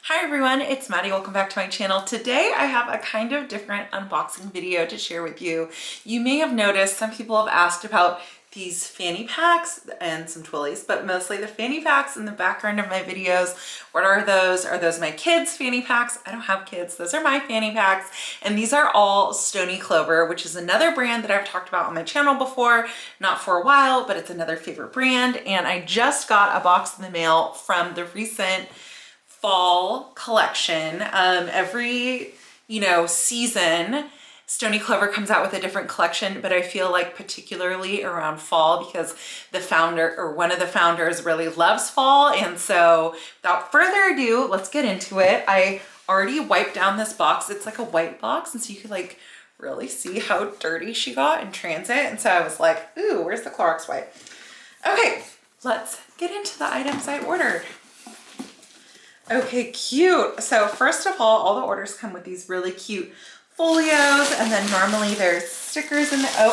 Hi everyone, it's Maddie. Welcome back to my channel. Today I have a kind of different unboxing video to share with you. You may have noticed some people have asked about these fanny packs and some twillies, but mostly the fanny packs in the background of my videos. What are those? Are those my kids' fanny packs? I don't have kids. Those are my fanny packs. And these are all Stoney Clover, which is another brand that I've talked about on my channel before, not for a while, but it's another favorite brand. And I just got a box in the mail from the recent fall collection. Every, season, Stoney Clover comes out with a different collection, but I feel like particularly around fall because the founder or one of the founders really loves fall. And so without further ado, let's get into it. I already wiped down this box. It's like a white box. And so you could like really see how dirty she got in transit. And so I was like, ooh, where's the Clorox wipe? Okay, let's get into the items I ordered. Okay, cute. So first of all the orders come with these really cute folios, and then normally there's stickers in the, oh,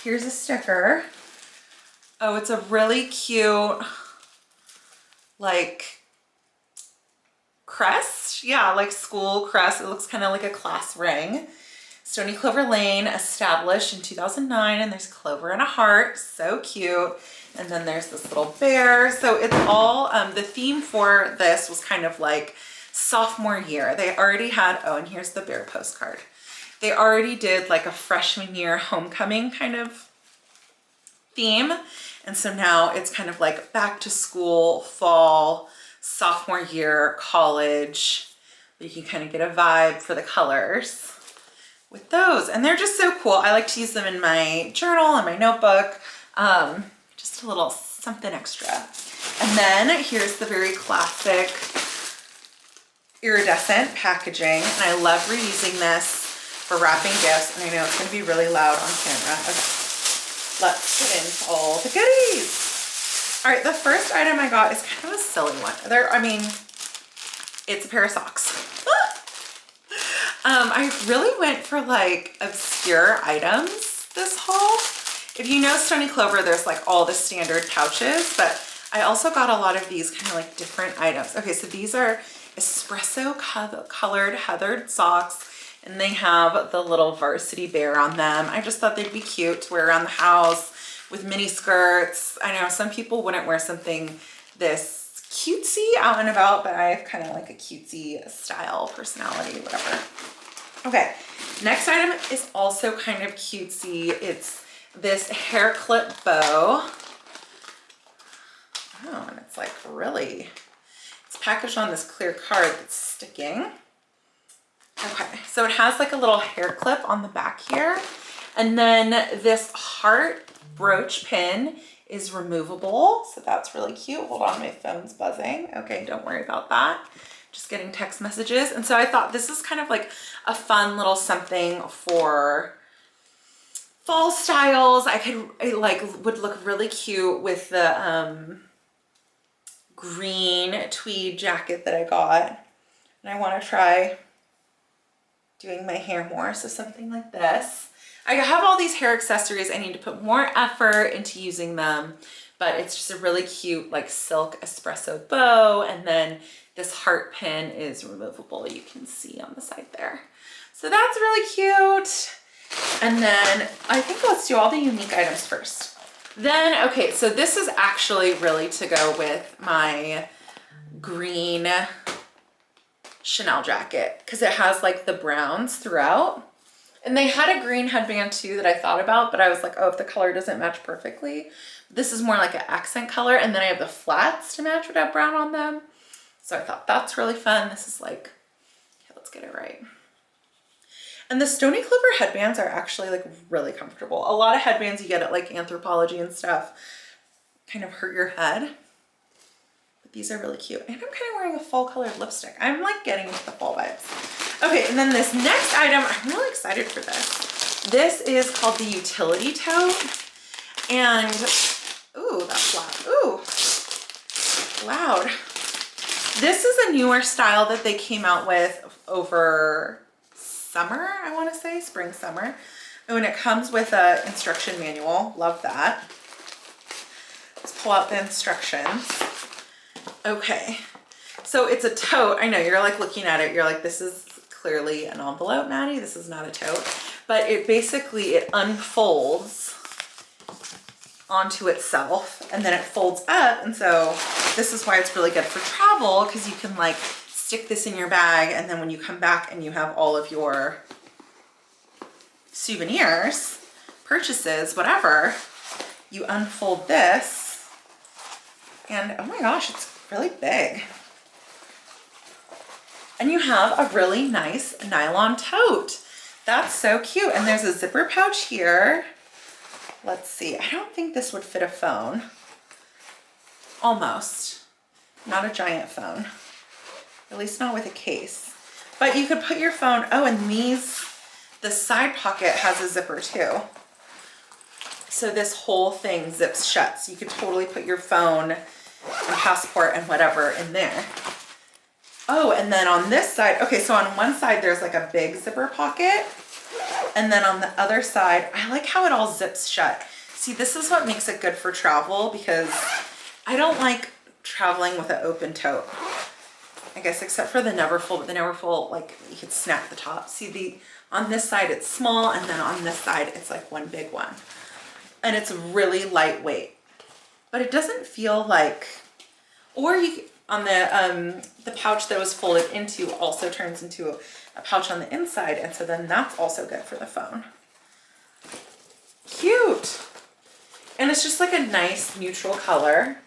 here's a sticker. Oh, it's a really cute, like, crest. Yeah, like school crest. It looks kind of like a class ring. Stoney Clover Lane, established in 2009, and there's Clover and a heart. So cute. And then there's this little bear. So it's all, the theme for this was kind of like sophomore year. They already had, oh, and here's the bear postcard. They already did like a freshman year homecoming kind of theme. And so now it's kind of like back to school, fall, sophomore year, college. You can kind of get a vibe for the colors with those. And they're just so cool. I like to use them in my journal and my notebook. Just a little something extra. And then here's the very classic iridescent packaging. And I love reusing this for wrapping gifts. And I know it's gonna be really loud on camera. Okay, let's get into all the goodies. All right, the first item I got is kind of a silly one. It's a pair of socks. I really went for like obscure items this haul. If you know Stoney Clover, there's like all the standard pouches, but I also got a lot of these kind of like different items. Okay, so these are espresso colored heathered socks, and they have the little varsity bear on them. I just thought they'd be cute to wear around the house with mini skirts. I know some people wouldn't wear something this cutesy out and about, but I have kind of like a cutesy style personality, whatever. Okay, next item is also kind of cutesy. It's this hair clip bow. Oh, and it's like really, it's packaged on this clear card that's sticking. Okay, so it has like a little hair clip on the back here. And then this heart brooch pin is removable. So that's really cute. Hold on, my phone's buzzing. Okay, don't worry about that. Just getting text messages. And so I thought this is kind of like a fun little something for fall styles. Would look really cute with the green tweed jacket that I got. And I want to try doing my hair more. So something like this. I have all these hair accessories. I need to put more effort into using them, but it's just a really cute like silk espresso bow. And then this heart pin is removable. You can see on the side there. So that's really cute. And then I think let's do all the unique items first. Then, okay, so this is actually really to go with my green Chanel jacket because it has like the browns throughout. And they had a green headband too that I thought about, but I was like, oh, if the color doesn't match perfectly. This is more like an accent color. And then I have the flats to match what I have brown on them. So I thought that's really fun. This is like, okay, let's get it right. And the Stoney Clover headbands are actually like really comfortable. A lot of headbands you get at like Anthropologie and stuff kind of hurt your head. But these are really cute. And I'm kind of wearing a fall colored lipstick. I'm like getting into the fall vibes. Okay, and then this next item, I'm really excited for this. This is called the utility tote. And, ooh, that's loud. Ooh, loud. This is a newer style that they came out with over summer, I want to say, spring, summer. And it comes with a instruction manual. Love that. Let's pull out the instructions. Okay, So it's a tote. I know you're like looking at it. You're like, this is clearly an envelope, Maddie. This is not a tote. But it basically, it unfolds onto itself and then it folds up. And so this is why it's really good for travel, because you can like stick this in your bag, and then when you come back and you have all of your souvenirs, purchases, whatever, you unfold this and oh my gosh, it's really big. And you have a really nice nylon tote. That's so cute. And there's a zipper pouch here. Let's see, I don't think this would fit a phone. Almost. Not a giant phone. At least not with a case. But you could put your phone, oh, and these, the side pocket has a zipper too. So this whole thing zips shut. So you could totally put your phone and passport and whatever in there. Oh, and then on this side, okay, so on one side there's like a big zipper pocket. And then on the other side, I like how it all zips shut. See, this is what makes it good for travel, because I don't like traveling with an open tote. I guess except for the Neverfull, but the Neverfull, like you could snap the top. See, on this side it's small, and then on this side it's like one big one. And it's really lightweight. But it doesn't feel like, or you on the pouch that was folded into also turns into a pouch on the inside, and so then that's also good for the phone. Cute. And it's just like a nice neutral color.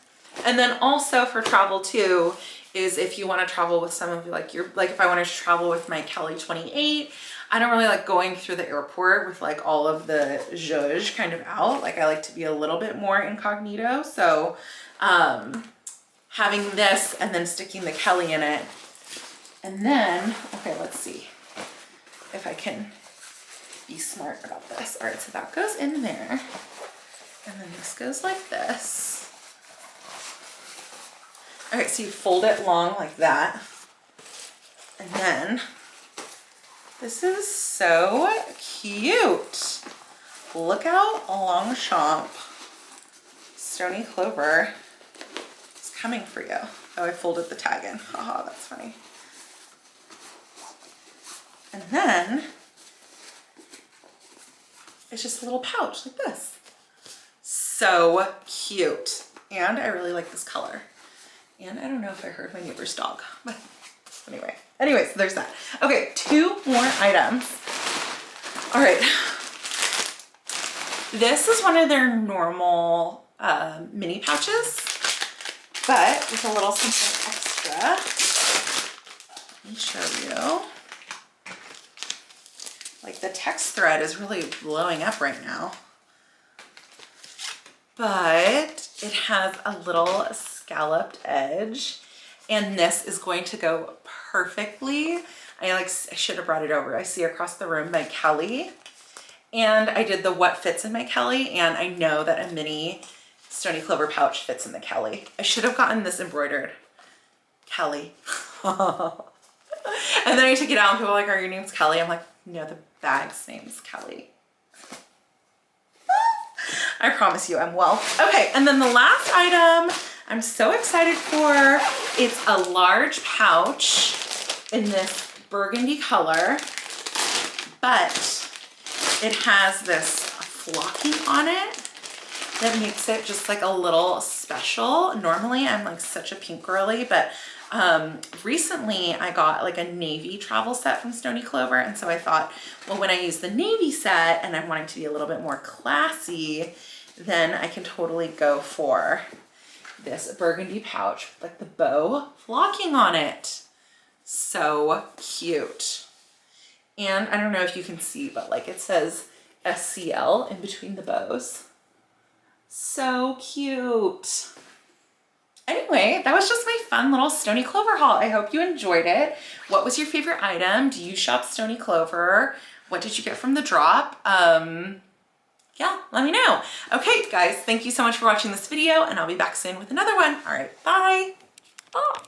And then also for travel too, is if you want to travel with some of like your, like if I wanted to travel with my Kelly 28, I don't really like going through the airport with like all of the zhuzh kind of out. Like I like to be a little bit more incognito. So having this and then sticking the Kelly in it. And then, okay, let's see if I can be smart about this. All right, so that goes in there. And then this goes like this. Okay, so you fold it long like that. And then this is so cute. Look out, Longchamp. Stoney Clover is coming for you. Oh, I folded the tag in. Haha, that's funny. And then it's just a little pouch like this. So cute. And I really like this color. And I don't know if I heard my neighbor's dog, but anyway, so there's that. Okay, 2 more items. All right. This is one of their normal mini pouches, but with a little something extra. Let me show you. Like the text thread is really blowing up right now. But it has a little scalloped edge, and this is going to go perfectly. I should have brought it over. I see across the room my Kelly, and I did the what fits in my Kelly, and I know that a mini Stoney Clover pouch fits in the Kelly. I should have gotten this embroidered. Kelly. And then I took it out and people were like, are your name's Kelly? I'm like, no, the bag's name's Kelly. I promise you I'm well. Okay, and then the last item I'm so excited for, it's a large pouch in this burgundy color, but it has this flocking on it that makes it just like a little special. Normally I'm like such a pink girly, but recently I got like a navy travel set from Stoney Clover, and so I thought, well, when I use the navy set and I'm wanting to be a little bit more classy, then I can totally go for this burgundy pouch with like the bow flocking on it. So cute. And I don't know if you can see, but like it says SCL in between the bows. So cute. Anyway, that was just my fun little Stoney Clover haul. I hope you enjoyed it. What was your favorite item? Do you shop Stoney Clover? What did you get from the drop? Yeah, let me know. Okay, guys, thank you so much for watching this video, and I'll be back soon with another one. All right, bye. Oh.